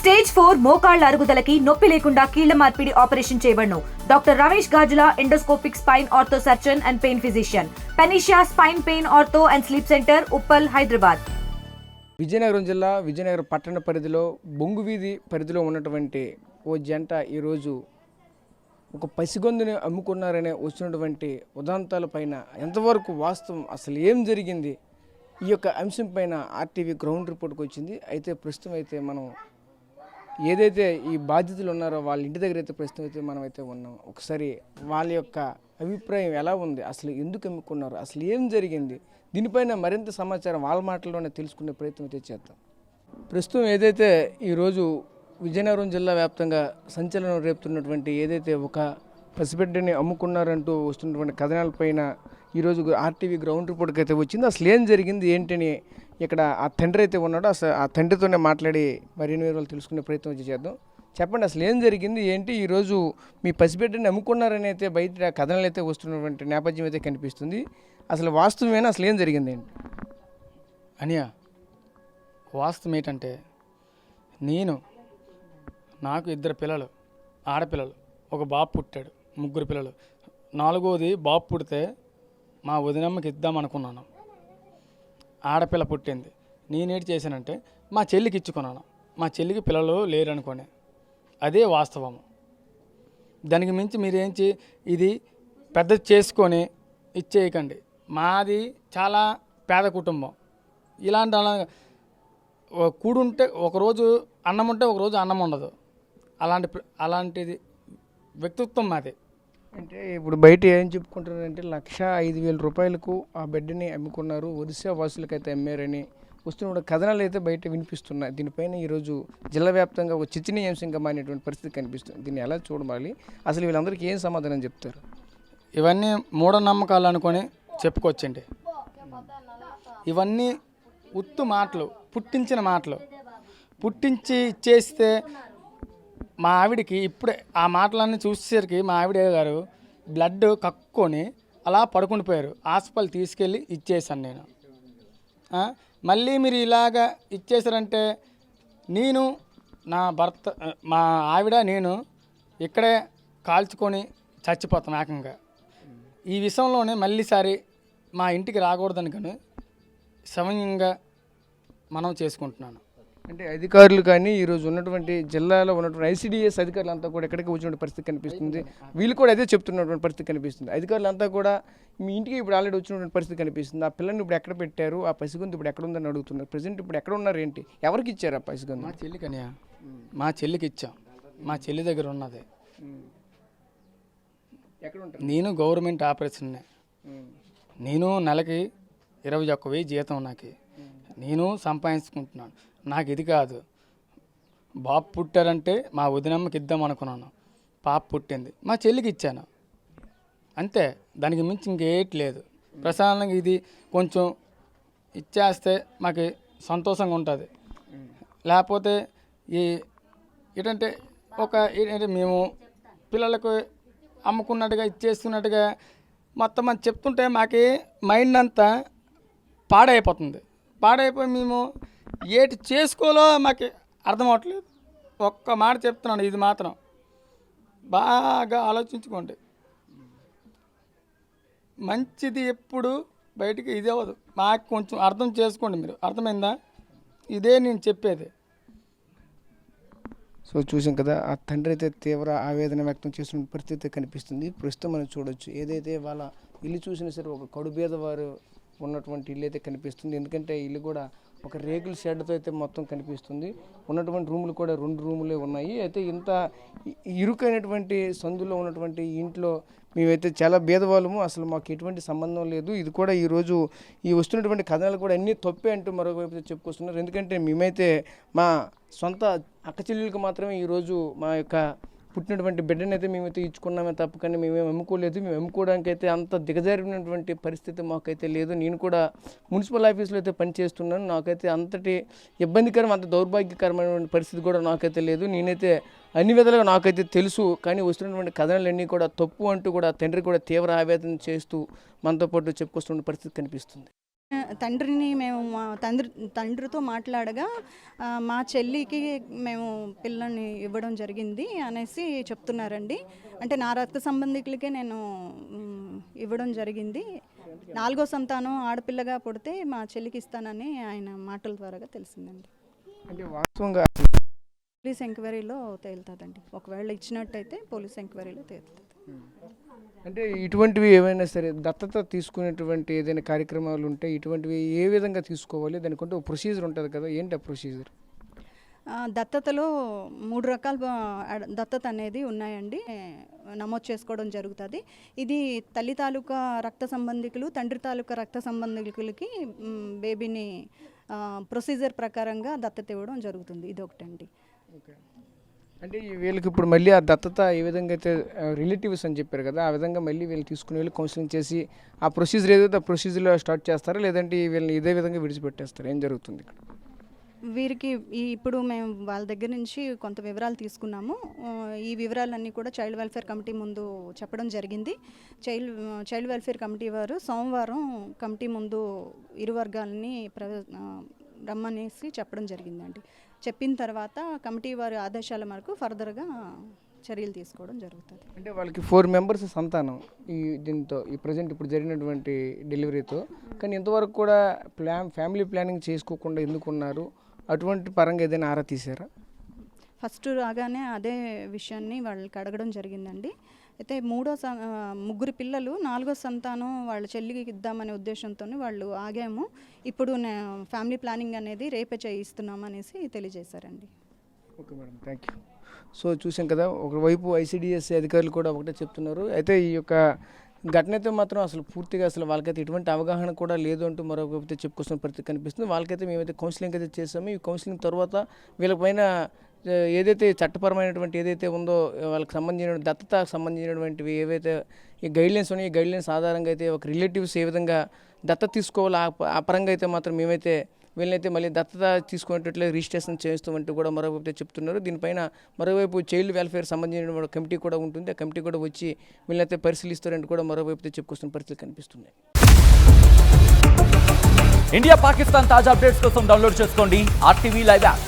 Stage 4 మోకాళ్ల అరుగుదలకి నొప్పి లేకుండా కీళ్ల మార్పిడి ఆపరేషన్ చేయబడును. Doctor Ramesh Gajula, endoscopic spine ortho surgeon and pain physician, Panacea spine pain ortho and sleep center, Uppal, Hyderabad. Vizianagaram జిల్లా విజయనగరం పట్టణ పరిధిలో బొంగు వీధి పరిధిలో ఉన్నటువంటి ఓ జంట ఈరోజు ఒక పసిగొందుని అమ్ముకున్నారనే వచ్చినటువంటి ఉదాంతాలపైన ఎంతవరకు వాస్తవం, అసలు ఏం జరిగింది, ఈ యొక్క అంశం పైన ఆర్టీవీ గ్రౌండ్ రిపోర్ట్కి వచ్చింది. అయితే ప్రస్తుతం అయితే మనం ఏదైతే ఈ బాధితులు ఉన్నారో వాళ్ళ ఇంటి దగ్గర అయితే ప్రస్తుతం అయితే మనం అయితే ఉన్నాం. ఒకసారి వాళ్ళ యొక్క అభిప్రాయం ఎలా ఉంది, అసలు ఎందుకు అమ్ముకున్నారు, అసలు ఏం జరిగింది, దీనిపైన మరింత సమాచారం వాళ్ళ మాటల్లోనే తెలుసుకునే ప్రయత్నం అయితే చేద్దాం. ప్రస్తుతం ఏదైతే ఈరోజు విజయనగరం జిల్లా వ్యాప్తంగా సంచలనం రేపుతున్నటువంటి ఏదైతే ఒక పసిబిడ్డని అమ్ముకున్నారంటూ వస్తున్నటువంటి కథనాలపైన ఈరోజు ఆర్టీవీ గ్రౌండ్ రిపోర్ట్కి అయితే వచ్చింది. అసలు ఏం జరిగింది ఏంటని ఇక్కడ ఆ తండ్రి అయితే ఉన్నాడో అసలు ఆ తండ్రితోనే మాట్లాడి మరిన్ని వివరాలు తెలుసుకునే ప్రయత్నం అయితే చేద్దాం. చెప్పండి, అసలు ఏం జరిగింది ఏంటి, ఈరోజు మీ పసిబిడ్డని అమ్ముకున్నారని అయితే బయట కథనాలు అయితే వస్తున్నటువంటి నేపథ్యం అయితే కనిపిస్తుంది. అసలు వాస్తవమేనా, అసలు ఏం జరిగింది ఏంటి అనియా? వాస్తవం ఏంటంటే నాకు 2 పిల్లలు, ఆడపిల్లలు, ఒక బాబు పుట్టాడు, 3 పిల్లలు, 4వది బాబు పుడితే మా వదినమ్మకి ఇద్దామనుకున్నాను. ఆడపిల్ల పుట్టింది. నేనేటి చేశానంటే మా చెల్లికి ఇచ్చుకున్నాను. మా చెల్లికి పిల్లలు లేరు అనుకోండి, అదే వాస్తవము. దానికి మించి మీరేంచి ఇది పెద్ద చేసుకొని ఇచ్చేయకండి. మాది చాలా పేద కుటుంబం. ఇలాంటి కూడుంటే ఒకరోజు అన్నం ఉంటే ఒకరోజు అన్నం ఉండదు. అలాంటిది వ్యక్తిత్వం మాది. అంటే ఇప్పుడు బయట ఏం చెప్పుకుంటారంటే 1,05,000 రూపాయలకు ఆ బిడ్డని అమ్ముకున్నారు, ఒరిస్సా వాసులకైతే అమ్మారని వస్తున్న కథనాలు అయితే బయట వినిపిస్తున్నాయి. దీనిపైన ఈరోజు జిల్లా వ్యాప్తంగా ఒక చర్చనీయాంశంగా మారినటువంటి పరిస్థితి కనిపిస్తుంది. దీన్ని ఎలా చూడాలి, అసలు వీళ్ళందరికీ ఏం సమాధానం చెప్తారు? ఇవన్నీ మూఢనమ్మకాలు అనుకొని చెప్పుకోవచ్చండి. ఇవన్నీ ఉత్తు మాటలు, పుట్టించిన మాటలు. పుట్టించి ఇచ్చేస్తే మా ఆవిడికి ఇప్పుడే ఆ మాటలన్నీ చూసేసరికి మా ఆవిడ గారు బ్లడ్ కక్కుని అలా పడుకుని పోయారు. హాస్పిటల్ తీసుకెళ్ళి ఇచ్చేసాను నేను. మళ్ళీ మీరు ఇలాగా ఇచ్చేసారంటే నేను, నా భర్త, మా ఆవిడ, నేను ఇక్కడే కాల్చుకొని చచ్చిపోతాం ఏకంగా. ఈ విషయంలోనే మళ్ళీసారి మా ఇంటికి రాకూడదని కానీ సమయంగా మనం చేసుకుంటున్నాను. అంటే అధికారులు కానీ ఈరోజు ఉన్నటువంటి జిల్లాలో ఉన్నటువంటి ఐసీడీఎస్ అధికారులంతా కూడా ఎక్కడికి వచ్చిన పరిస్థితి కనిపిస్తుంది. వీళ్ళు కూడా అదే చెప్తున్నటువంటి పరిస్థితి కనిపిస్తుంది. అధికారులంతా కూడా మీ ఇంటికి ఇప్పుడు ఆల్రెడీ వచ్చినటువంటి పరిస్థితి కనిపిస్తుంది. ఆ పిల్లల్ని ఇప్పుడు ఎక్కడ పెట్టారు, ఆ పసిగొంతు ఇప్పుడు ఎక్కడ ఉందని అడుగుతున్నారు. ప్రజెంట్ ఇప్పుడు ఎక్కడ ఉన్నారు ఏంటి, ఎవరికి ఇచ్చారు ఆ పసిగొంతు? మా చెల్లికి అనియా, మా చెల్లికి ఇచ్చాం. మా చెల్లి దగ్గర ఉన్నది. ఎక్కడ ఉంటారు? నేను గవర్నమెంట్ ఆపరేషన్నే. నేను నెలకి 21,000 జీతం. నేను సంపాదించుకుంటున్నాను. నాకు ఇది కాదు. బాబు పుట్టారంటే మా వదినమ్మకి ఇద్దాం అనుకున్నాను. పాప పుట్టింది, మా చెల్లికి ఇచ్చాను, అంతే. దానికి మించి ఇంకేటి లేదు. ప్రశాంతంగా ఇది కొంచెం ఇచ్చేస్తే మాకు సంతోషంగా ఉంటుంది. లేకపోతే ఏంటంటే మేము పిల్లలకు అమ్ముకున్నట్టుగా ఇచ్చేస్తున్నట్టుగా మొత్తం అని చెప్తుంటే మాకు మైండ్ అంతా పాడైపోయి మేము ఏటి చేసుకోలో మాకు అర్థం అవ్వట్లేదు. ఒక్క మాట చెప్తున్నాను, ఇది మాత్రం బాగా ఆలోచించుకోండి. మంచిది ఎప్పుడు బయటికి ఇది అవ్వదు. మాకు కొంచెం అర్థం చేసుకోండి మీరు. అర్థమైందా? ఇదే నేను చెప్పేది. సో చూసాం కదా, ఆ తండ్రి అయితే తీవ్ర ఆవేదన వ్యక్తం చేస్తున్న పరిస్థితి కనిపిస్తుంది. ప్రస్తుతం మనం చూడొచ్చు, ఏదైతే వాళ్ళ ఇల్లు చూసినా సరే ఒక కడుబేద వారు ఉన్నటువంటి ఇల్లు అయితే కనిపిస్తుంది. ఎందుకంటే ఇల్లు కూడా ఒక రేకుల షెడ్తో అయితే మొత్తం కనిపిస్తుంది. ఉన్నటువంటి రూములు కూడా 2 రూములే ఉన్నాయి. అయితే ఇంత ఇరుకైనటువంటి సందులో ఉన్నటువంటి ఇంట్లో మేమైతే చాలా భేదవాళ్ళము, అసలు మాకు ఎటువంటి సంబంధం లేదు. ఇది కూడా ఈరోజు ఈ వస్తున్నటువంటి కథనాలు కూడా అన్నీ తప్పే అంటూ మరొకవైపు చెప్పుకొస్తున్నారు. ఎందుకంటే మేమైతే మా సొంత అక్క చెల్లెలకు మాత్రమే ఈరోజు మా యొక్క పుట్టినటువంటి బిడ్డని అయితే మేమైతే ఇచ్చుకున్నామే తప్ప, కానీ మేమేం అమ్ముకోలేదు. మేము అమ్ముకోవడానికి అయితే అంత దిగజారినటువంటి పరిస్థితి మాకైతే లేదు. నేను కూడా మున్సిపల్ ఆఫీస్లో అయితే పనిచేస్తున్నాను. నాకైతే అంతటి ఇబ్బందికరం, అంత దౌర్భాగ్యకరమైనటువంటి పరిస్థితి కూడా నాకైతే లేదు. నేనైతే అన్ని విధాలుగా నాకైతే తెలుసు, కానీ వస్తున్నటువంటి కథనాలన్నీ కూడా తప్పు అంటూ కూడా తండ్రి కూడా తీవ్ర ఆవేదన చేస్తూ మనతో పాటు చెప్పుకొస్తున్న పరిస్థితి కనిపిస్తుంది. తండ్రిని మేము మా తండ్రితో మాట్లాడగా మా చెల్లికి మేము పిల్లని ఇవ్వడం జరిగింది అనేసి చెప్తున్నారండి. అంటే నా రక్త సంబంధికులకే నేను ఇవ్వడం జరిగింది. 4వ సంతానం ఆడపిల్లగా పుడితే మా చెల్లికి ఇస్తానని ఆయన మాటల ద్వారా తెలిసిందండి. అంటే వాస్తవంగా పోలీస్ ఎంక్వైరీలో తేలుతుందండి. ఒకవేళ ఇచ్చినట్టయితే పోలీస్ ఎంక్వైరీలో తేలుతుంది. అంటే ఇటువంటివి ఏవైనా సరే దత్తత తీసుకునేటువంటి ఏదైనా కార్యక్రమాలు ఉంటే ఇటువంటివి ఏ విధంగా తీసుకోవాలి, దానికంటే ఒక ప్రొసీజర్ ఉంటుంది కదా, ఏంటి ఆ ప్రొసీజర్? దత్తతలో 3 రకాల దత్తత అనేది ఉన్నాయండి, నమోదు చేసుకోవడం జరుగుతుంది. ఇది తల్లి తాలూకా రక్త సంబంధికులు, తండ్రి తాలూకా రక్త సంబంధికులకి బేబీని ప్రొసీజర్ ప్రకారంగా దత్తత ఇవ్వడం జరుగుతుంది. ఇది ఒకటండి. ఓకే. అంటే వీళ్ళకి ఇప్పుడు మళ్ళీ ఆ దత్తత ఏ విధంగా అయితే రిలేటివ్స్ అని చెప్పారు కదా, ఆ విధంగా మళ్ళీ వీళ్ళు తీసుకుని వెళ్ళి కౌన్సిలింగ్ చేసి ఆ ప్రొసీజర్ ఏదైతే ఆ ప్రొసీజర్లో స్టార్ట్ చేస్తారా, లేదంటే వీళ్ళని ఇదే విధంగా విడిచిపెట్టేస్తారు, ఏం జరుగుతుంది ఇక్కడ? వీరికి ఇప్పుడు మేము వాళ్ళ దగ్గర నుంచి కొంత వివరాలు తీసుకున్నాము. ఈ వివరాలన్నీ కూడా చైల్డ్ వెల్ఫేర్ కమిటీ ముందు చెప్పడం జరిగింది. చైల్డ్ వెల్ఫేర్ కమిటీ వారు సోమవారం కమిటీ ముందు ఇరు వర్గాలని రమ్మనేసి చెప్పడం జరిగిందండి. చెప్పిన తర్వాత కమిటీ వారి ఆదేశాల మేరకు ఫర్దర్గా చర్యలు తీసుకోవడం జరుగుతుంది. అంటే వాళ్ళకి 4 మెంబర్స్ సంతానం దీంతో ఈ ప్రజెంట్ ఇప్పుడు జరిగినటువంటి డెలివరీతో, కానీ ఇంతవరకు కూడా ఫ్యామిలీ ప్లానింగ్ చేసుకోకుండా ఎందుకున్నారు, అటువంటి పరంగా ఏదైనా ఆరా తీసారా? ఫస్ట్ రాగానే అదే విషయాన్ని వాళ్ళకి అడగడం జరిగిందండి. అయితే 3 పిల్లలు 4వ సంతానం వాళ్ళ చెల్లికి ఇద్దామనే ఉద్దేశంతో వాళ్ళు ఆగాము. ఇప్పుడు ఫ్యామిలీ ప్లానింగ్ అనేది రేపే చేయిస్తున్నాం అనేసి తెలియజేశారండి. Okay madam, thank you. So చూసాం కదా, ఒకవైపు ఐసిడిఎస్ అధికారులు కూడా ఒకటే చెప్తున్నారు. అయితే ఈ యొక్క ఘటన అయితే మాత్రం అసలు పూర్తిగా అసలు వాళ్ళకైతే ఎటువంటి అవగాహన కూడా లేదు అంటూ మరొకైతే చెప్పుకొస్తున్న పరిస్థితి కనిపిస్తుంది. వాళ్ళకైతే మేమైతే కౌన్సిలింగ్ అయితే చేసాము. ఈ కౌన్సిలింగ్ తర్వాత వీళ్ళపైన ఏదైతే చట్టపరమైనటువంటి ఏదైతే ఉందో వాళ్ళకి సంబంధించిన దత్తతకు సంబంధించినటువంటివి ఏవైతే ఈ గైడ్లైన్స్ ఉన్నాయో, ఈ గైడ్లైన్స్ ఆధారంగా అయితే ఒక రిలేటివ్స్ ఏ విధంగా దత్తత తీసుకోవాలో ఆ పరంగా అయితే మాత్రం మేమైతే వీళ్ళనైతే మళ్ళీ దత్తత తీసుకునేటట్లే రిజిస్ట్రేషన్ చేస్తామంటూ కూడా మరోవైపు చెప్తున్నారు. దీనిపైన మరోవైపు చైల్డ్ వెల్ఫేర్ సంబంధించిన కమిటీ కూడా ఉంటుంది. ఆ కమిటీ కూడా వచ్చి వీళ్ళనైతే పరిశీలిస్తారంటూ కూడా మరోవైపు చెప్పుకొస్తున్న పరిస్థితి కనిపిస్తుంది. ఇండియా పాకిస్తాన్ తాజా అప్డేట్స్ కోసం డౌన్లోడ్ చేసుకోండి RTV లైవ్ యాప్.